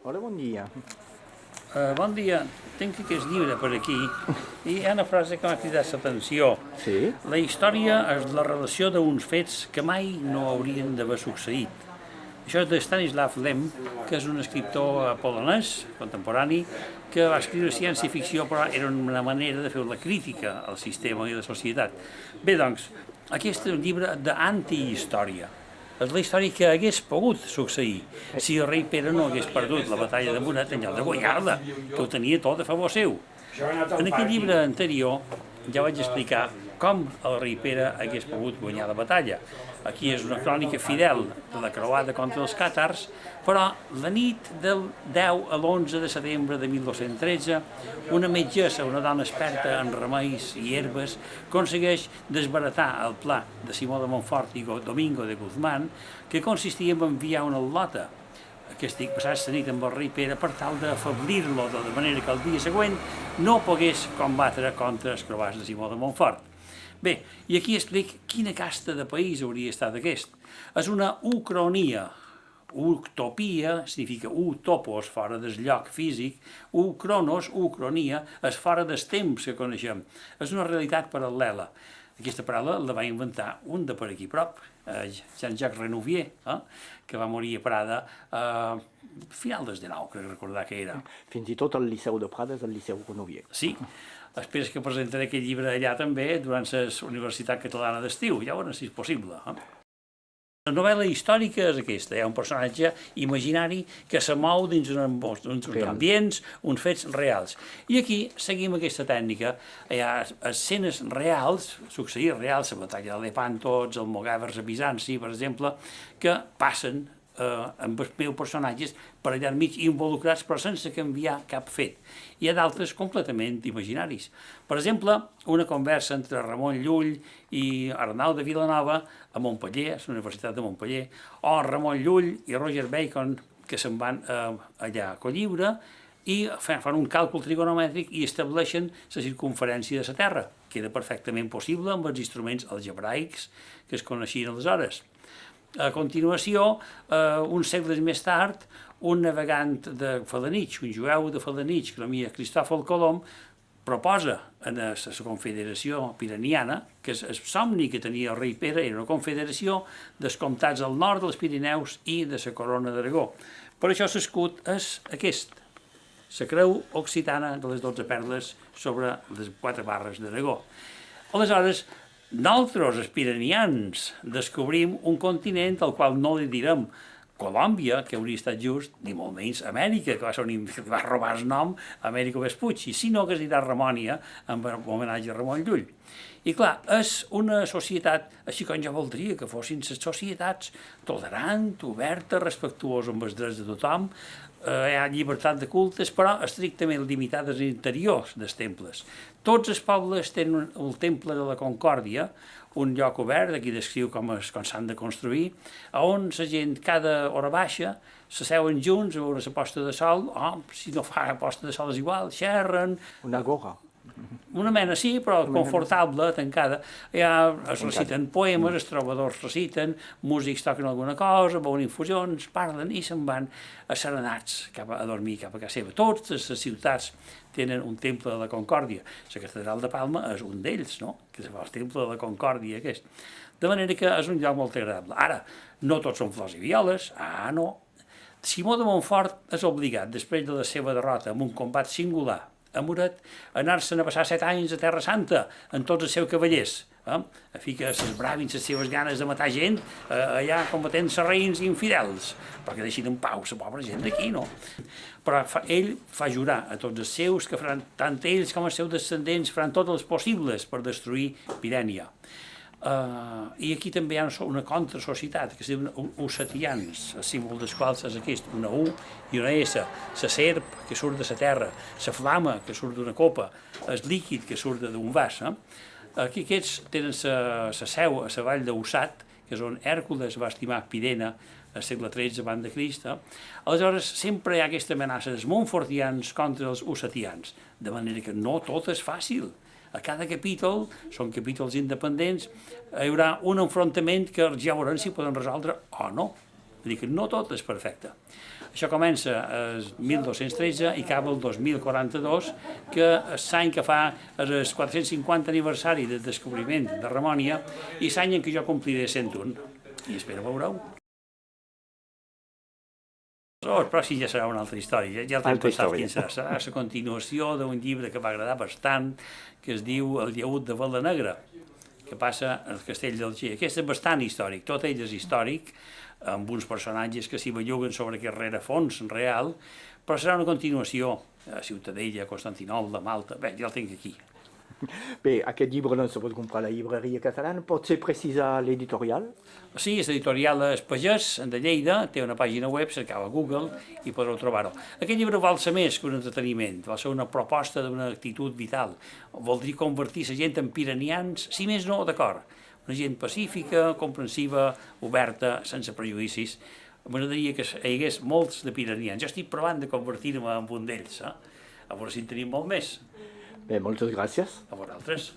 Hola, bon dia. Bon dia, tinc aquest llibre per aquí i hi ha una frase que m'ha cridat l'atenció. Sí? La història és la relació d'uns fets que mai no haurien d'haver succeït. Això és de Stanislav Lem, que és un escriptor polonès, contemporani, que va escriure ciència-ficció, però era una manera de fer la crítica al sistema i a la societat. Bé, doncs, aquest és un llibre d'antihistòria. És la història que hagués pogut succeir si el rei Pere no hagués perdut la batalla de Muret en lloc de guanyar-la, que ho tenia tot a favor seu. En aquell llibre anterior ja vaig explicar com el rei Pere hagués pogut guanyar la batalla. Aquí és una crònica fidel de la croada contra els càtars, però la nit del 10 a l'11 de setembre de 1213, una metgessa, una dona experta en remeis i herbes, aconsegueix desbaratar el pla de Simó de Montfort i Domingo de Guzmán, que consistia en enviar una al·lota que estic passat la nit amb el rei Pere per tal d'afeblir-lo de manera que el dia següent no pogués combatre contra els croats de Simó de Montfort. Bé, i aquí explic quina casta de país hauria estat aquest. És una ucronia. Utopia significa utopos, fora del lloc físic. Ucronos, ucronia, és fora del temps que coneixem. És una realitat paral·lela. Aquesta paraula la va inventar un de per aquí prop, Jean-Jacques Renouvier, que va morir a Prada a final del 19, crec recordar que era. Fins i tot el Liceu de Prada és el Liceu Renouvier. Sí, espero que presentaré aquest llibre allà també durant la Universitat Catalana d'Estiu, ja veurem si és possible. La novel·la històrica és aquesta, hi ha un personatge imaginari que se mou dins uns ambients, uns fets reals. I aquí seguim aquesta tècnica, hi ha escenes reals, succeïts reals, la batalla de Lepanto, els almogàvers a Bizanci, per exemple, que passen amb els meus personatges per allà enmig involucrats però sense canviar cap fet. Hi ha d'altres completament imaginaris. Per exemple, una conversa entre Ramon Llull i Arnau de Vilanova a Montpeller, a la Universitat de Montpeller, o Ramon Llull i Roger Bacon, que se'n van allà a Colliure i fan un càlcul trigonomètric i estableixen la circumferència de la Terra, que era perfectament possible amb els instruments algebraics que es coneixien aleshores. A continuació, uns segles més tard, un navegant de Felanitx, un jueu de Felanitx, que nomia Cristòfol Colom, proposa a la Confederació Pireniana, que el somni que tenia el rei Pere era una confederació dels comtats al nord dels Pirineus i de la Corona d'Aragó. Per això l'escut és aquest, la creu occitana de les 12 perles sobre les 4 barres d'Aragó. Aleshores, nosaltres, els pirenians, descobrim un continent al qual no li direm Colòmbia, que hauria estat just, ni molt menys Amèrica, que va robar el nom a Amèrico Vespucci, sinó que es dirà Ramònia, amb homenatge a Ramon Llull. I clar, és una societat, així com jo voldria que fossin les societats tolerant, oberta, respectuosa amb els drets de tothom, hi ha llibertat de cultes, però estrictament limitades als interiors dels temples. Tots els pobles tenen el temple de la Concòrdia, un lloc obert, aquí descriu com s'han de construir, on la gent cada hora baixa, s'asseuen junts a veure la posta de sol, o si no fa la posta de sol és igual, xerren... Una agora. Una mena, sí, però confortable, tancada. Ja es reciten poemes, els trobadors reciten, músics toquen alguna cosa, beuen infusions, parlen i se'n van asserenats a dormir cap a casa seva. Totes les ciutats tenen un temple de la Concòrdia. La catedral de Palma és un d'ells, no? Que és el temple de la Concòrdia aquest. De manera que és un lloc molt agradable. Ara, no tots són flors i violes, no. Simó de Montfort és obligat, després de la seva derrota en un combat singular a Muret, anar-se'n a passar 7 anys a Terra Santa amb tots els seus cavallers. A fi que s'esbravin les seves ganes de matar gent allà combatent sarraïns infidels, perquè deixin en pau la pobra gent d'aquí, no? Però ell fa jurar a tots els seus que faran, tant ells com els seus descendents, faran tot els possibles per destruir Pirènia. I aquí també hi ha una contrasocietat que es diuen ussetians, el símbol dels quals és aquest, una U i una S, la serp que surt de la terra, la flama que surt d'una copa, el líquid que surt d'un vas. Aquí aquests tenen la seu a la vall d'Ussat, que és on Hèrcules va estimar Pirena al segle XIII abans de Crist. Aleshores, sempre hi ha aquesta amenaça dels montfortians contra els ussetians, de manera que no tot és fàcil. A cada capítol, són capítols independents, hi haurà un enfrontament que ja veurem si poden resoldre o no. Vull dir que no tot és perfecte. Això comença el 1213 i acaba el 2042, que és l'any que fa el 450 aniversari del descobriment de Ramònia i l'any en què jo compliré 101. I espero veureu. Però sí, ja serà una altra història. Ja el tinc pensat quin serà. Serà la continuació d'un llibre que va agradar bastant, que es diu El llaüt de Vela Negra, que passa al castell d'Alger. Aquest és bastant històric, tot ell és històric, amb uns personatges que s'hi belluguen sobre aquest rerefons real, però serà una continuació a Ciutadella, a Constantinoble, a Malta. Bé, ja el tinc aquí. Bé, aquest llibre no se pot comprar a la llibreria catalana. Potser precisa l'editorial? Sí, l'editorial és Pagès, de Lleida, té una pàgina web, cercau a Google i podreu trobar-ho. Aquest llibre vol ser més que un entreteniment, vol ser una proposta d'una actitud vital. Voldria convertir la gent en piranians, si més no, d'acord. Una gent pacífica, comprensiva, oberta, sense prejudicis. M'agradaria que hi hagués molts de piranians. Jo estic provant de convertir-me en un d'ells, a veure si en tenim molt més. Bé, moltes gràcies. A vosaltres.